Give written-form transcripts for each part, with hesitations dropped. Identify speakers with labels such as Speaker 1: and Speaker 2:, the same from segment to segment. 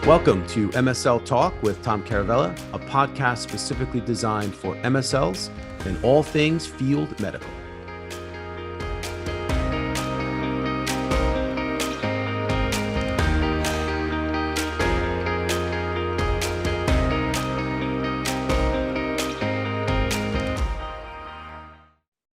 Speaker 1: Welcome to MSL Talk with Tom Caravela, a podcast specifically designed for MSLs and all things field medical.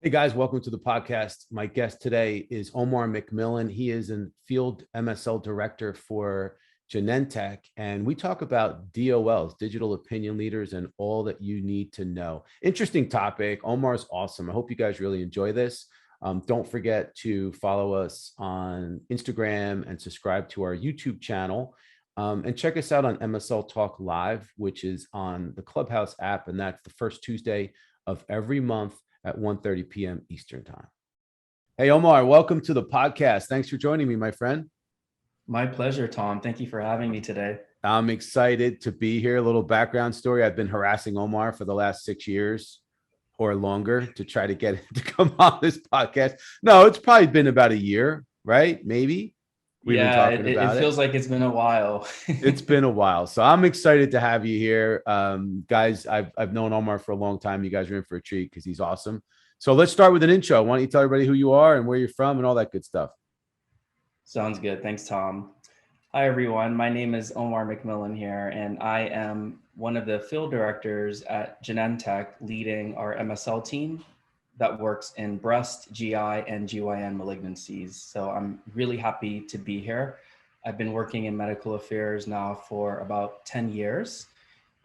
Speaker 1: Hey guys, welcome to the podcast. My guest today is Omar Mcmillan. He is a field MSL director for Genentech, and we talk about DOLs, digital opinion leaders, and all that you need to know. Interesting topic. Omar's awesome. I hope you guys really enjoy this. Don't forget to follow us on Instagram and subscribe to our YouTube channel. And check us out on MSL Talk Live, which is on the Clubhouse app, and that's the first Tuesday of every month at 1:30 p.m. Eastern time. Hey, Omar, welcome to the podcast. Thanks for joining me, my friend.
Speaker 2: My pleasure, Tom. Thank you for having me today.
Speaker 1: I'm excited to be here. A little background story. I've been harassing Omar for the last 6 years or longer to try to get him to come on this podcast. No, it's probably been about a year, right? Maybe.
Speaker 2: We've been talking about it. It feels like it's been a while.
Speaker 1: It's been a while. So I'm excited to have you here. Guys, I've known Omar for a long time. You guys are in for a treat because he's awesome. So let's start with an intro. Why don't you tell everybody who you are and where you're from and all that good stuff?
Speaker 2: Sounds good. Thanks, Tom. Hi, everyone. My name is Omar Mcmillan here, and I am one of the field directors at Genentech, leading our MSL team that works in breast, GI, and GYN malignancies. So I'm really happy to be here. I've been working in medical affairs now for about 10 years.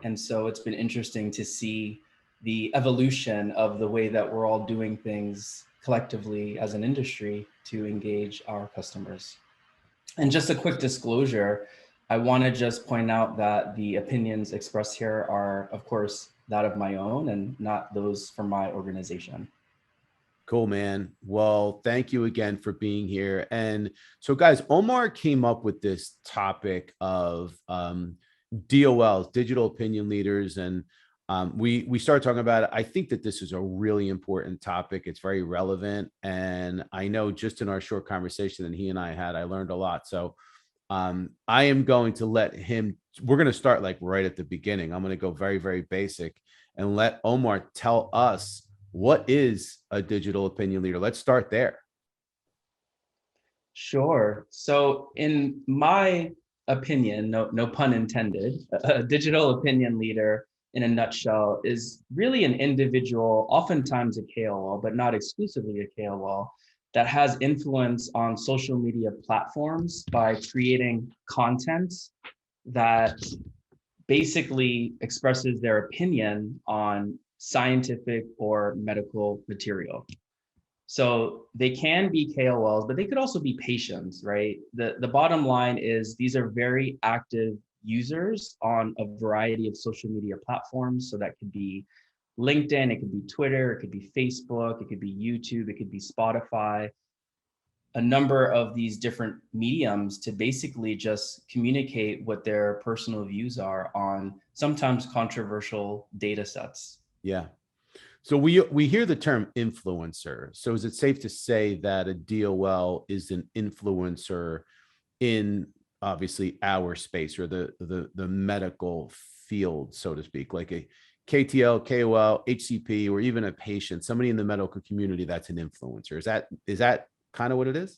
Speaker 2: And so it's been interesting to see the evolution of the way that we're all doing things collectively as an industry to engage our customers. And just a quick disclosure, I want to just point out that the opinions expressed here are, of course, that of my own and not those from my organization.
Speaker 1: Cool, man. Well, thank you again for being here. And so, guys, Omar came up with this topic of DOLs, digital opinion leaders, and we started talking about it. I think that this is a really important topic. It's very relevant, and I know just in our short conversation that he and I had, I learned a lot. So I am going to let him. We're going to start like right at the beginning. I'm going to go very, very basic and let Omar tell us, what is a digital opinion leader? Let's start there.
Speaker 2: Sure. So in my opinion, no pun intended, a digital opinion leader in a nutshell is really an individual, oftentimes a KOL, but not exclusively a KOL, that has influence on social media platforms by creating content that basically expresses their opinion on scientific or medical material. So they can be KOLs, but they could also be patients, right? The bottom line is these are very active users on a variety of social media platforms. So that could be LinkedIn, it could be Twitter, it could be Facebook, it could be YouTube, it could be Spotify, a number of these different mediums to basically just communicate what their personal views are on sometimes controversial data sets.
Speaker 1: Yeah. So we hear the term influencer. So is it safe to say that a DOL is an influencer in obviously our space or the medical field, so to speak, like a KTL, KOL, HCP, or even a patient, somebody in the medical community that's an influencer? Is that kind of what it is?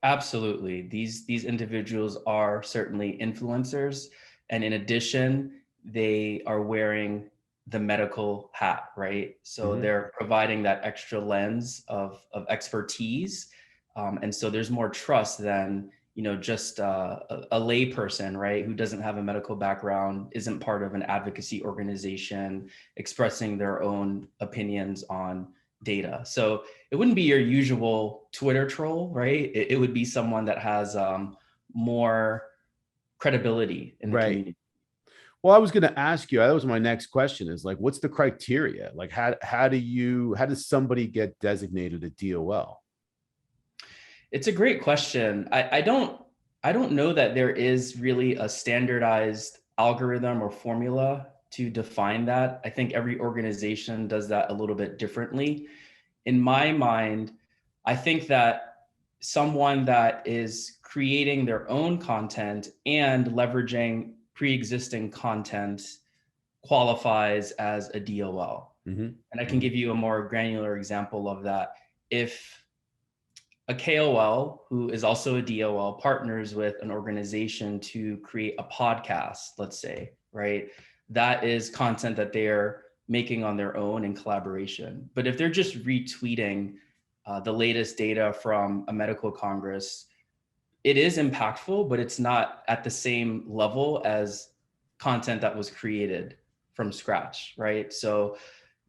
Speaker 2: Absolutely. These individuals are certainly influencers. And in addition, they are wearing the medical hat, right? So they're providing that extra lens of expertise. And so there's more trust than, just a lay person, right? Who doesn't have a medical background, isn't part of an advocacy organization, expressing their own opinions on data. So it wouldn't be your usual Twitter troll, right? It would be someone that has more credibility in the community.
Speaker 1: Well, I was going to ask you, that was my next question, is like, what's the criteria? Like, how does somebody get designated a DOL?
Speaker 2: It's a great question. I don't know that there is really a standardized algorithm or formula to define that. I think every organization does that a little bit differently. In my mind, I think that someone that is creating their own content and leveraging pre-existing content qualifies as a DOL.
Speaker 1: Mm-hmm.
Speaker 2: And I can give you a more granular example of that. If a KOL who is also a DOL partners with an organization to create a podcast, let's say, right? That is content that they're making on their own in collaboration. But if they're just retweeting the latest data from a medical congress, it is impactful, but it's not at the same level as content that was created from scratch, right? So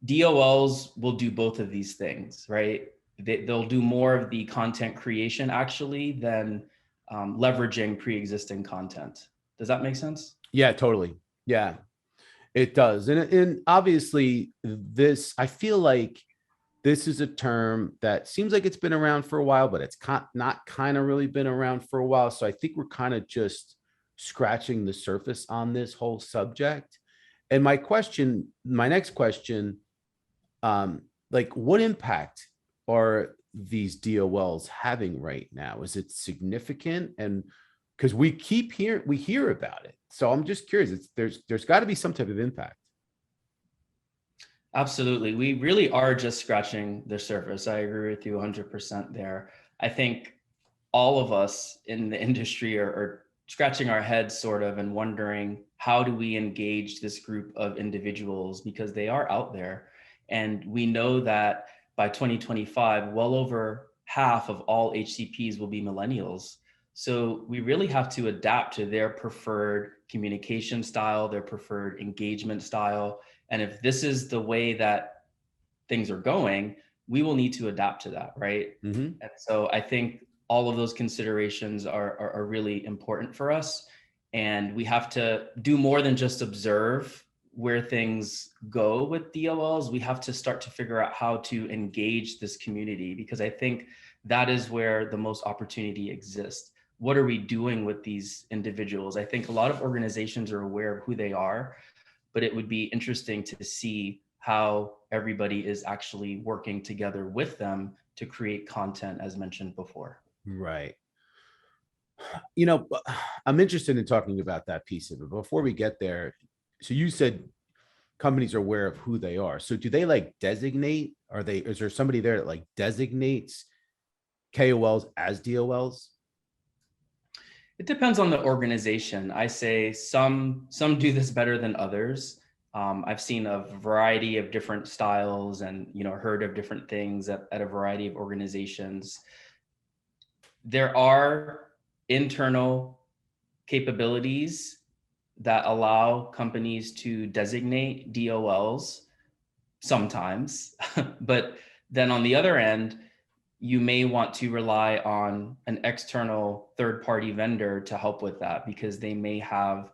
Speaker 2: DOLs will do both of these things, right? They'll do more of the content creation actually than leveraging pre-existing content. Does that make sense?
Speaker 1: Yeah, totally. Yeah, it does. And obviously this, I feel like this is a term that seems like it's been around for a while, but it's not kind of really been around for a while. So I think we're kind of just scratching the surface on this whole subject. And my next question, like what impact are these DOLs having right now? Is it significant? And because we hear about it. So I'm just curious, there's got to be some type of impact.
Speaker 2: Absolutely. We really are just scratching the surface. I agree with you 100% there. I think all of us in the industry are scratching our heads sort of and wondering, how do we engage this group of individuals, because they are out there. And we know that by 2025, well over half of all HCPs will be millennials. So we really have to adapt to their preferred communication style, their preferred engagement style. And if this is the way that things are going, we will need to adapt to that, right?
Speaker 1: Mm-hmm.
Speaker 2: And so I think all of those considerations are really important for us. And we have to do more than just observe where things go with DOLs. We have to start to figure out how to engage this community, because I think that is where the most opportunity exists. What are we doing with these individuals? I think a lot of organizations are aware of who they are, but it would be interesting to see how everybody is actually working together with them to create content, as mentioned before.
Speaker 1: Right. You know, I'm interested in talking about that piece of it. Before we get there, so you said companies are aware of who they are. So do they like designate? Is there somebody there that like designates KOLs as DOLs?
Speaker 2: It depends on the organization. I say some do this better than others. I've seen a variety of different styles and heard of different things at a variety of organizations. There are internal capabilities that allow companies to designate DOLs sometimes, but then on the other end, you may want to rely on an external third-party vendor to help with that, because they may have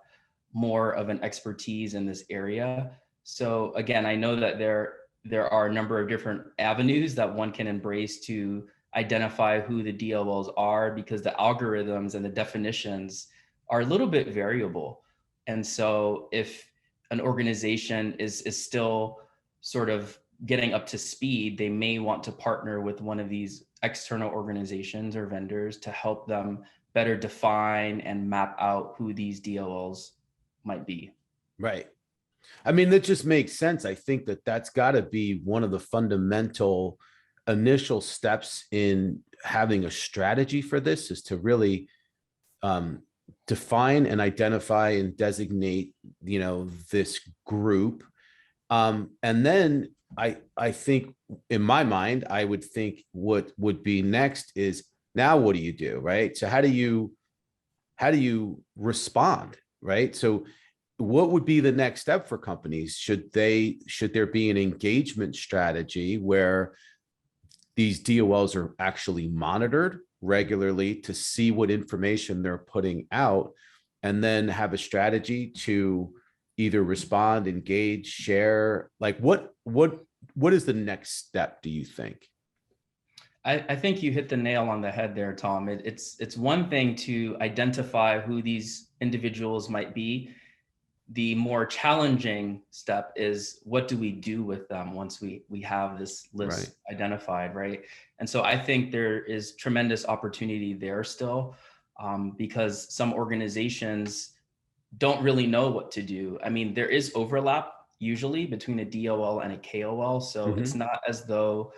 Speaker 2: more of an expertise in this area. So again, I know that there are a number of different avenues that one can embrace to identify who the DOLs are, because the algorithms and the definitions are a little bit variable. And so if an organization is still sort of getting up to speed, they may want to partner with one of these external organizations or vendors to help them better define and map out who these DOLs might be.
Speaker 1: Right. I mean, that just makes sense. I think that's got to be one of the fundamental initial steps in having a strategy for this, is to really define and identify and designate, this group. And then I think in my mind, I would think what would be next is, now what do you do? Right. So how do you respond? Right. So what would be the next step for companies? Should there be an engagement strategy where these DOLs are actually monitored regularly to see what information they're putting out, and then have a strategy to either respond, engage, share? Like what is the next step, do you think?
Speaker 2: I think you hit the nail on the head there, Tom. It's one thing to identify who these individuals might be. The more challenging step is, what do we do with them once we have this list identified, right? And so I think there is tremendous opportunity there still, because some organizations don't really know what to do. I mean, there is overlap usually between a DOL and a KOL, so it's not as though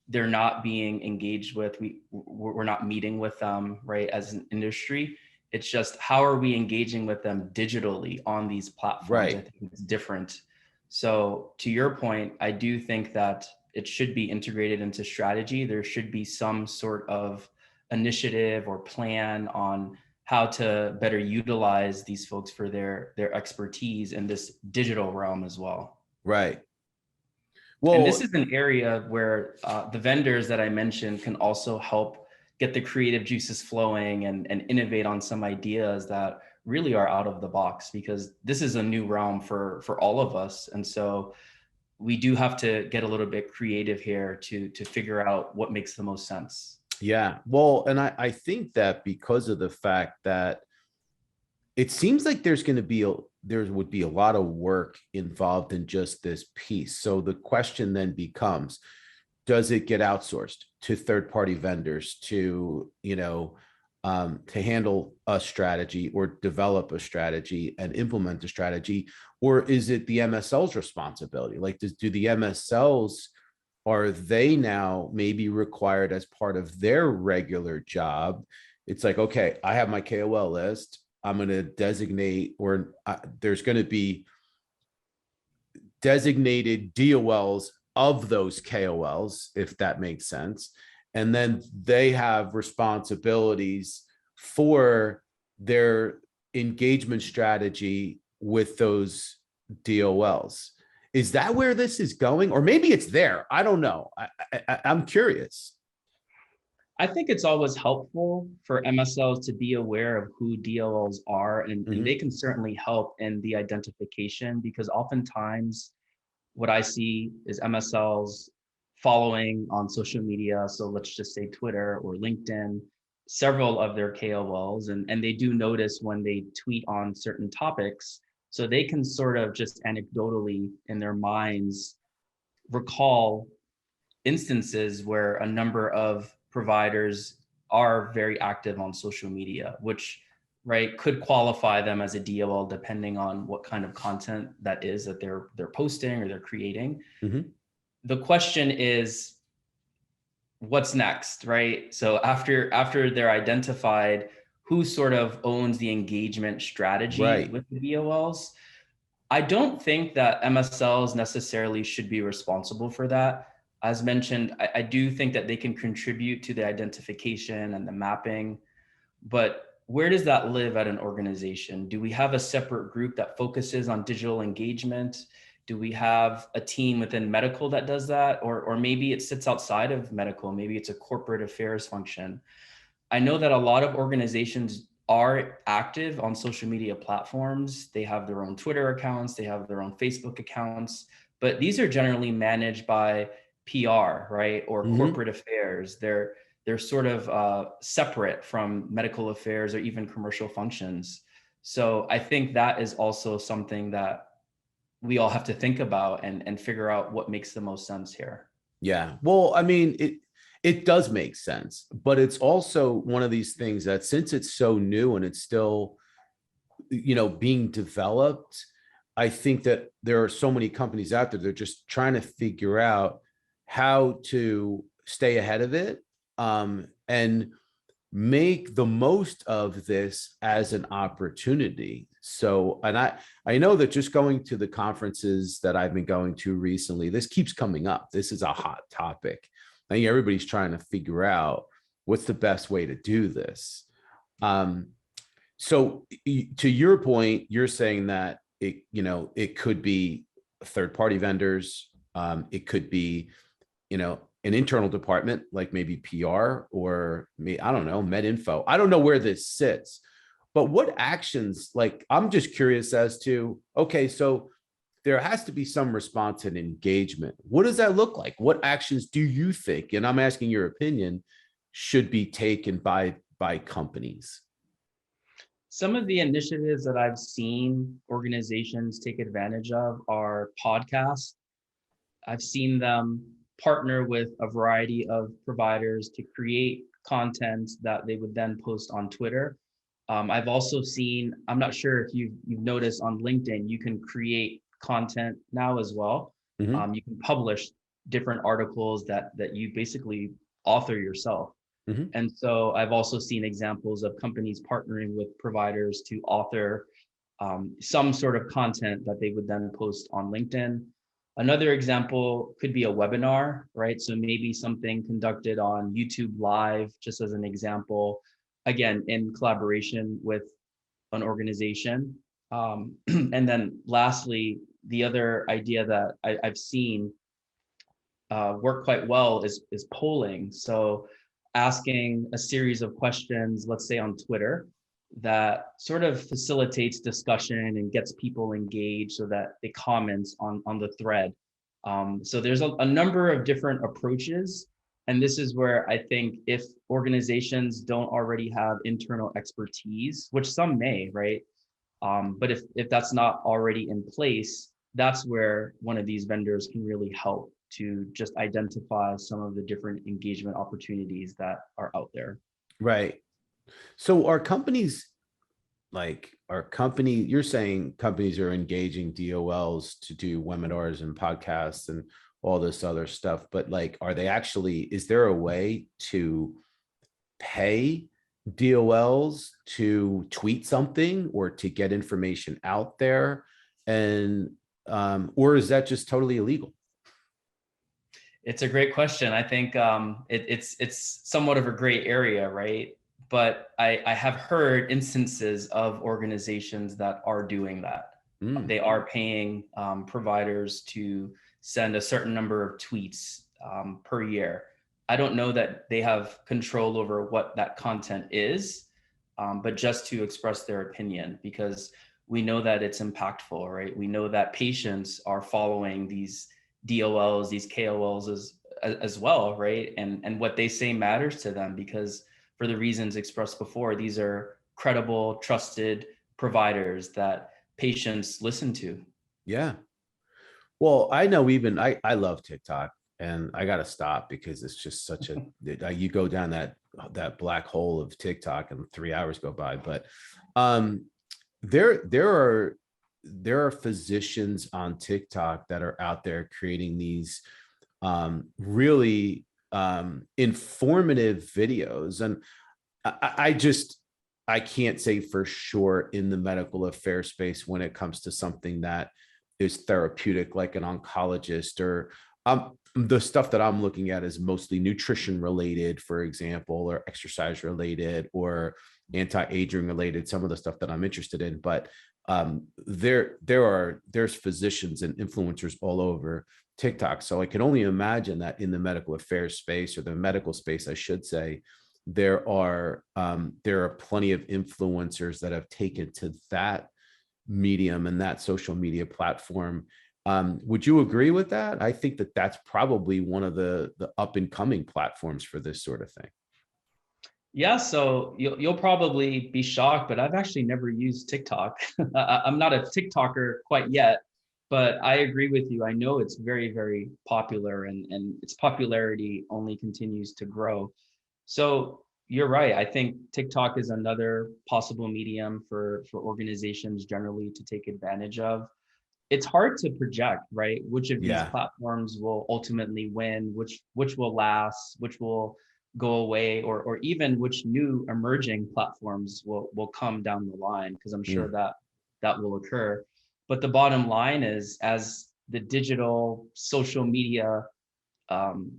Speaker 2: they're not being engaged with. We're not meeting with them, right, as an industry. It's just, how are we engaging with them digitally on these platforms?
Speaker 1: Right.
Speaker 2: I think it's different. So to your point, I do think that it should be integrated into strategy. There should be some sort of initiative or plan on how to better utilize these folks for their expertise in this digital realm as well.
Speaker 1: Right.
Speaker 2: Well, and this is an area where the vendors that I mentioned can also help get the creative juices flowing and innovate on some ideas that really are out of the box, because this is a new realm for all of us. And so we do have to get a little bit creative here to figure out what makes the most sense.
Speaker 1: Yeah. Well, and I think that because of the fact that it seems like there would be a lot of work involved in just this piece. So the question then becomes, does it get outsourced to third-party vendors to, to handle a strategy or develop a strategy and implement a strategy? Or is it the MSL's responsibility? Like, do the MSLs, are they now maybe required as part of their regular job? It's like, okay, I have my KOL list. I'm going to designate, or there's going to be designated DOLs of those KOLs, if that makes sense. And then they have responsibilities for their engagement strategy with those DOLs. Is that where this is going? Or maybe it's there. I don't know. I'm curious.
Speaker 2: I think it's always helpful for MSLs to be aware of who DOLs are, and they can certainly help in the identification, because oftentimes what I see is MSLs following on social media. So let's just say Twitter or LinkedIn, several of their KOLs, and they do notice when they tweet on certain topics. So they can sort of just anecdotally in their minds recall instances where a number of providers are very active on social media, which could qualify them as a DOL depending on what kind of content that is that they're posting or they're creating. The question is, what's next, right? So after they're identified, who sort of owns the engagement strategy with the DOLs? I don't think that MSLs necessarily should be responsible for that. As mentioned, I do think that they can contribute to the identification and the mapping, but where does that live at an organization? Do we have a separate group that focuses on digital engagement? Do we have a team within medical that does that? Or maybe it sits outside of medical, maybe it's a corporate affairs function. I know that a lot of organizations are active on social media platforms. They have their own Twitter accounts, they have their own Facebook accounts, but these are generally managed by PR, right? Or corporate affairs. They're sort of separate from medical affairs or even commercial functions. So I think that is also something that we all have to think about and figure out what makes the most sense here.
Speaker 1: Yeah. Well, I mean, it does make sense, but it's also one of these things that, since it's so new and it's still, being developed, I think that there are so many companies out there, they're just trying to figure out how to stay ahead of it, and make the most of this as an opportunity. So, and I know that just going to the conferences that I've been going to recently, this keeps coming up. This is a hot topic. I think everybody's trying to figure out what's the best way to do this. So to your point, you're saying that it could be third-party vendors. It could be, an internal department, like maybe PR, or I don't know, MedInfo. I don't know where this sits, but what actions, like, I'm just curious as to, okay, so there has to be some response and engagement. What does that look like? What actions do you think, and I'm asking your opinion, should be taken by companies?
Speaker 2: Some of the initiatives that I've seen organizations take advantage of are podcasts. I've seen them partner with a variety of providers to create content that they would then post on Twitter. I've also seen, I'm not sure if you've noticed on LinkedIn, you can create content now as well.
Speaker 1: Hmm.
Speaker 2: You can publish different articles that you basically author yourself.
Speaker 1: Hmm.
Speaker 2: And so I've also seen examples of companies partnering with providers to author some sort of content that they would then post on LinkedIn. Another example could be a webinar, right? So maybe something conducted on YouTube Live, just as an example, again, in collaboration with an organization. And then lastly, the other idea that I've seen work quite well is polling. So asking a series of questions, let's say on Twitter, that sort of facilitates discussion and gets people engaged so that they comment on the thread. So there's a number of different approaches. And this is where I think if organizations don't already have internal expertise, which some may, right? But if that's not already in place, that's where one of these vendors can really help to just identify some of the different engagement opportunities that are out there.
Speaker 1: Right. So are companies you're saying companies are engaging DOLs to do webinars and podcasts and all this other stuff, but like, are they actually, is there a way to pay DOLs to tweet something or to get information out there? And, or is that just totally illegal?
Speaker 2: It's a great question. I think it's somewhat of a gray area, right? But I have heard instances of organizations that are doing that.
Speaker 1: Mm,
Speaker 2: They are paying providers to send a certain number of tweets per year. I don't know that they have control over what that content is, but just to express their opinion, because we know that it's impactful, right? We know that patients are following these DOLs, these KOLs as well, right? And what they say matters to them because for the reasons expressed before, these are credible, trusted providers that patients listen to.
Speaker 1: yeah. Well, I know even I love TikTok and I got to stop because it's just such a, you go down that black hole of TikTok and 3 hours go by. But um, there are physicians on TikTok that are out there creating these really informative videos. And I just, I can't say for sure in the medical affairs space when it comes to something that is therapeutic, like an oncologist or the stuff that I'm looking at is mostly nutrition related, for example, or exercise related or anti-aging related, some of the stuff that I'm interested in. But there's physicians and influencers all over TikTok. So I can only imagine that in the medical affairs space or the medical space, I should say, there are plenty of influencers that have taken to that medium and that social media platform. Would you agree with that? I think that that's probably one of the up and coming platforms for this sort of thing.
Speaker 2: Yeah, so you'll probably be shocked, but I've actually never used TikTok. I'm not a TikToker quite yet, but I agree with you. I know it's very, very popular and its popularity only continues to grow. So you're right. I think TikTok is another possible medium for organizations generally to take advantage of. It's hard to project, right? Which of these
Speaker 1: Yeah.
Speaker 2: platforms will ultimately win, which will last, which will go away, or even which new emerging platforms will come down the line, because I'm sure
Speaker 1: Mm.
Speaker 2: that that will occur. But the bottom line is, as the digital social media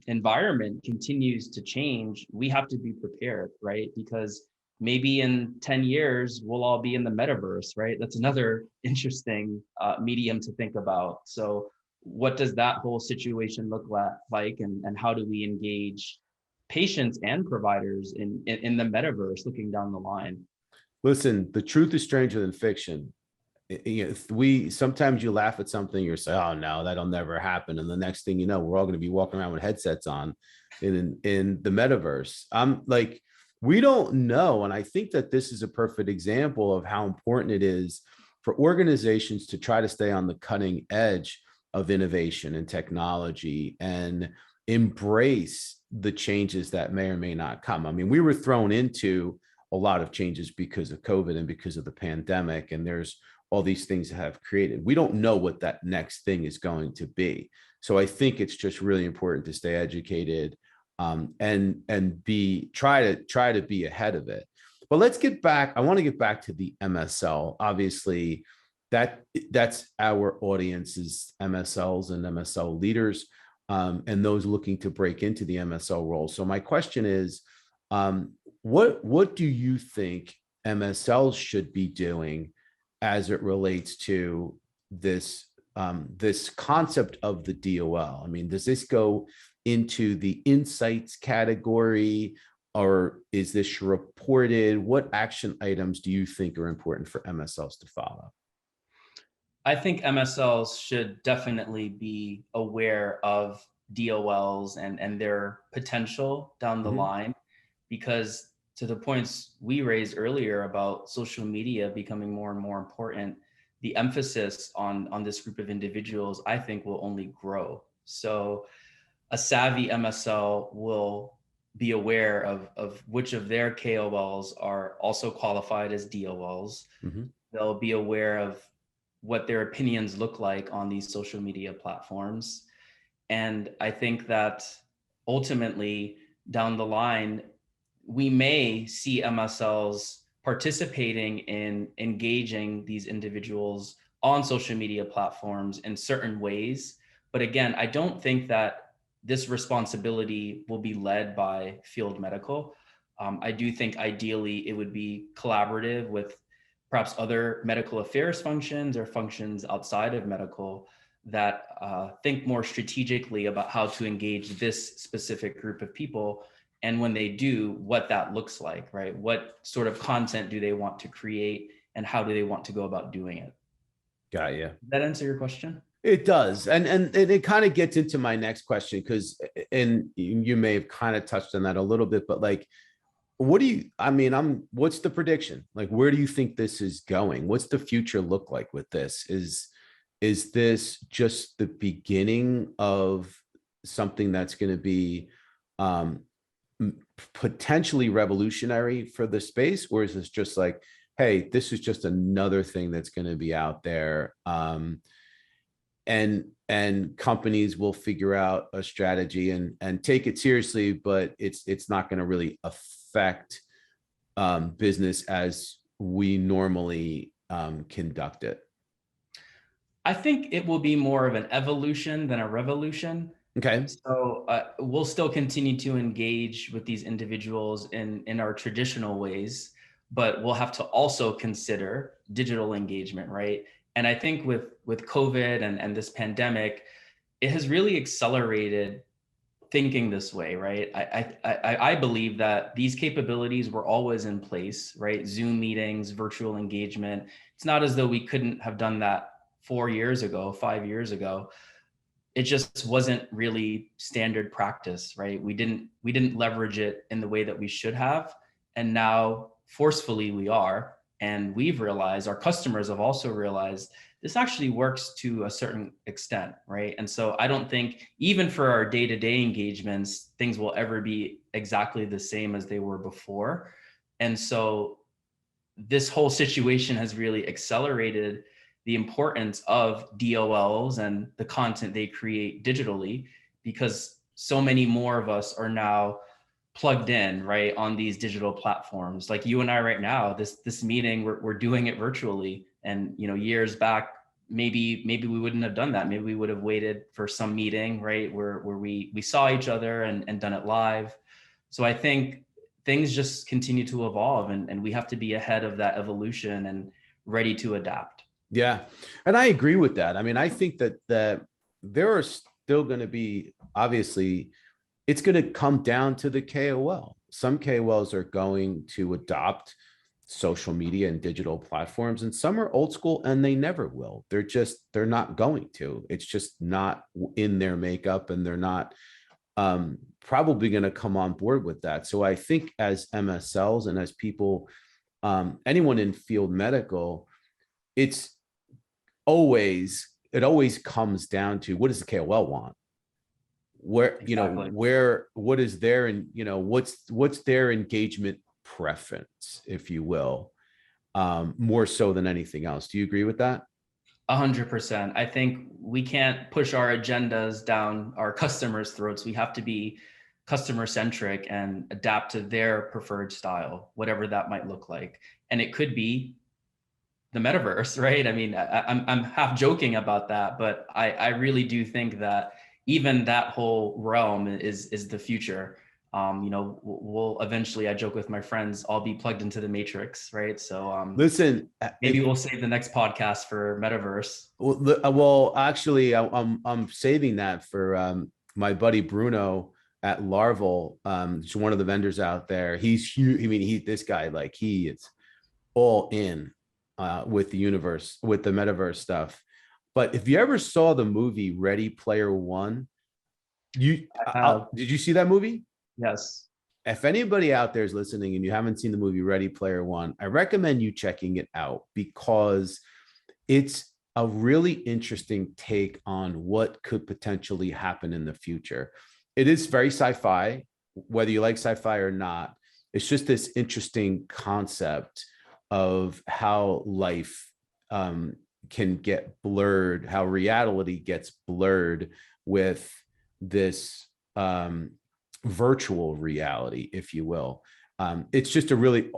Speaker 2: environment continues to change, we have to be prepared, right? Because maybe in 10 years, we'll all be in the metaverse, right? That's another interesting medium to think about. So what does that whole situation look like, and how do we engage patients and providers in the metaverse looking down the line?
Speaker 1: Listen, the truth is stranger than fiction. We sometimes you laugh at something, you're saying, oh no, that'll never happen. And the next thing you know, we're all going to be walking around with headsets on in the metaverse. I'm like, We don't know. And I think that this is a perfect example of how important it is for organizations to try to stay on the cutting edge of innovation and technology and embrace the changes that may or may not come. I mean, we were thrown into a lot of changes because of COVID and because of the pandemic, and there's all these things that have created. We don't know what that next thing is going to be. So I think it's just really important to stay educated, and try to be ahead of it. But let's get back. I want to get back to the MSL. Obviously, that's our audience is MSLs and MSL leaders, and those looking to break into the MSL role. So my question is, what do you think MSLs should be doing as it relates to this this concept of the DOL? I mean, does this go into the insights category, or is this reported? What action items do you think are important for MSLs to follow?
Speaker 2: I think MSLs should definitely be aware of DOLs and their potential down the line, because to the points we raised earlier about social media becoming more and more important, the emphasis on this group of individuals, I think, will only grow. So a savvy MSL will be aware of which of their KOLs are also qualified as DOLs. They'll be aware of what their opinions look like on these social media platforms. And I think that ultimately down the line, we may see MSLs participating in engaging these individuals on social media platforms in certain ways. But again, I don't think that this responsibility will be led by field medical. I do think ideally it would be collaborative with perhaps other medical affairs functions or functions outside of medical that think more strategically about how to engage this specific group of people. And when they do, what that looks like, right? What sort of content do they want to create, and how do they want to go about doing it?
Speaker 1: Got you.
Speaker 2: Does that answer your question?
Speaker 1: It does. And it kind of gets into my next question, because, and you may have kind of touched on that a little bit, but like, what do you, I mean, what's the prediction? Like, where do you think this is going? What's the future look like with this? Is this just the beginning of something that's going to be potentially revolutionary for the space? Or is this just like, hey, this is just another thing that's going to be out there? And companies will figure out a strategy and take it seriously, but it's not going to really affect business as we normally conduct it.
Speaker 2: I think it will be more of an evolution than a revolution.
Speaker 1: Okay.
Speaker 2: So we'll still continue to engage with these individuals in our traditional ways, but we'll have to also consider digital engagement, right? And I think with COVID and this pandemic, it has really accelerated thinking this way, right? I believe that these capabilities were always in place, right? Zoom meetings, virtual engagement. It's not as though we couldn't have done that 4 years ago, 5 years ago. It just wasn't really standard practice, right? We didn't leverage it in the way that we should have. And now forcefully we are. And we've realized, our customers have also realized, this actually works to a certain extent, right? And so I don't think, even for our day-to-day engagements, things will ever be exactly the same as they were before. And so this whole situation has really accelerated the importance of DOLs and the content they create digitally, because so many more of us are now plugged in, right, on these digital platforms. Like you and I right now, this meeting, we're doing it virtually. And years back, maybe we wouldn't have done that. Maybe we would have waited for some meeting, right, where we saw each other and done it live. So I think things just continue to evolve, and we have to be ahead of that evolution and ready to adapt.
Speaker 1: Yeah. And I agree with that. I mean, I think that there are still going to be, obviously, it's going to come down to the KOL. Some KOLs are going to adopt social media and digital platforms, and some are old school and they never will. They're not going to. It's just not in their makeup, and they're not probably going to come on board with that. So I think as MSLs and as people, anyone in field medical, it always comes down to, what does the KOL want? Where,
Speaker 2: Exactly.
Speaker 1: what is their, and, what's their engagement preference, if you will, more so than anything else. Do you agree with that?
Speaker 2: 100%. I think we can't push our agendas down our customers' throats. We have to be customer centric and adapt to their preferred style, whatever that might look like. And it could be the metaverse, right? I mean, I'm half joking about that, but I really do think that even that whole realm is the future. We'll eventually, I joke with my friends, all be plugged into the matrix, right? So
Speaker 1: Listen,
Speaker 2: maybe we'll save the next podcast for metaverse.
Speaker 1: well, actually, I'm saving that for my buddy Bruno at Larval. He's one of the vendors out there. He's huge. I mean, this guy, like, he is all in with the universe, with the metaverse stuff. But if you ever saw the movie Ready Player One, did you see that movie?
Speaker 2: Yes.
Speaker 1: If anybody out there is listening and you haven't seen the movie Ready Player One, I recommend you checking it out, because it's a really interesting take on what could potentially happen in the future. It is very sci-fi, whether you like sci-fi or not. It's just this interesting concept of how life can get blurred, how reality gets blurred with this virtual reality, if you will. It's just a really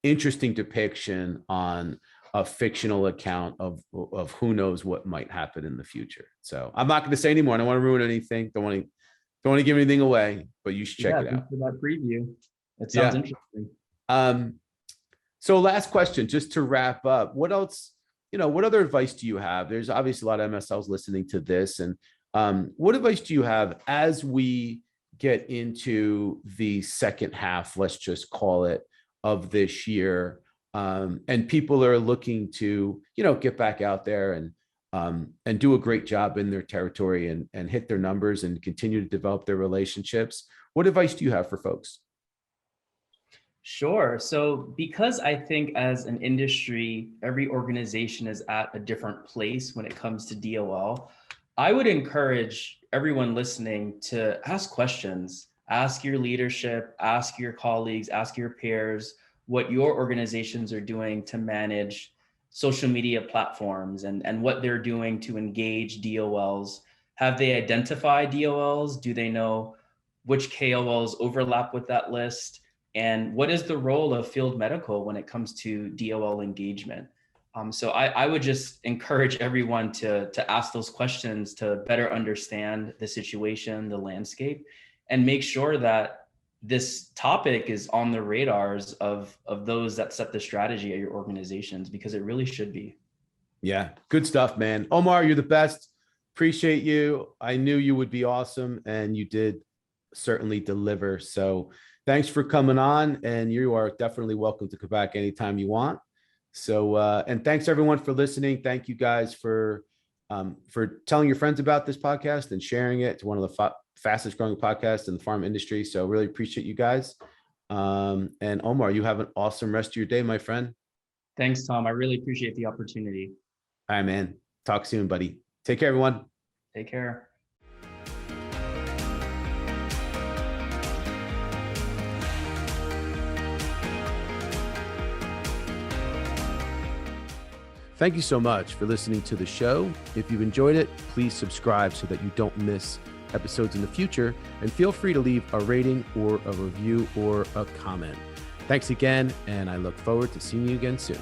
Speaker 1: interesting depiction on a fictional account of who knows what might happen in the future. So I'm not going to say anymore. I don't want to ruin anything. Don't want to give anything away, but you should check it out.
Speaker 2: For that preview. It sounds interesting.
Speaker 1: So last question, just to wrap up, what else, what other advice do you have? There's obviously a lot of MSLs listening to this. And what advice do you have as we get into the second half, let's just call it, of this year, and people are looking to, get back out there and do a great job in their territory and hit their numbers and continue to develop their relationships? What advice do you have for folks?
Speaker 2: Sure. So because I think as an industry, every organization is at a different place when it comes to DOL, I would encourage everyone listening to ask questions, ask your leadership, ask your colleagues, ask your peers what your organizations are doing to manage social media platforms and what they're doing to engage DOLs. Have they identified DOLs? Do they know which KOLs overlap with that list? And what is the role of field medical when it comes to DOL engagement? So I would just encourage everyone to ask those questions to better understand the situation, the landscape, and make sure that this topic is on the radars of those that set the strategy at your organizations, because it really should be.
Speaker 1: Yeah, good stuff, man. Omar, you're the best. Appreciate you. I knew you would be awesome, and you did certainly deliver. So thanks for coming on, and you are definitely welcome to come back anytime you want. So, and thanks everyone for listening. Thank you guys for telling your friends about this podcast and sharing it. It's one of the fastest growing podcasts in the pharma industry. So really appreciate you guys. And Omar, you have an awesome rest of your day, my friend.
Speaker 2: Thanks, Tom. I really appreciate the opportunity.
Speaker 1: All right, man. Talk soon, buddy. Take care, everyone.
Speaker 2: Take care.
Speaker 1: Thank you so much for listening to the show. If you've enjoyed it, please subscribe so that you don't miss episodes in the future, and feel free to leave a rating or a review or a comment. Thanks again, and I look forward to seeing you again soon.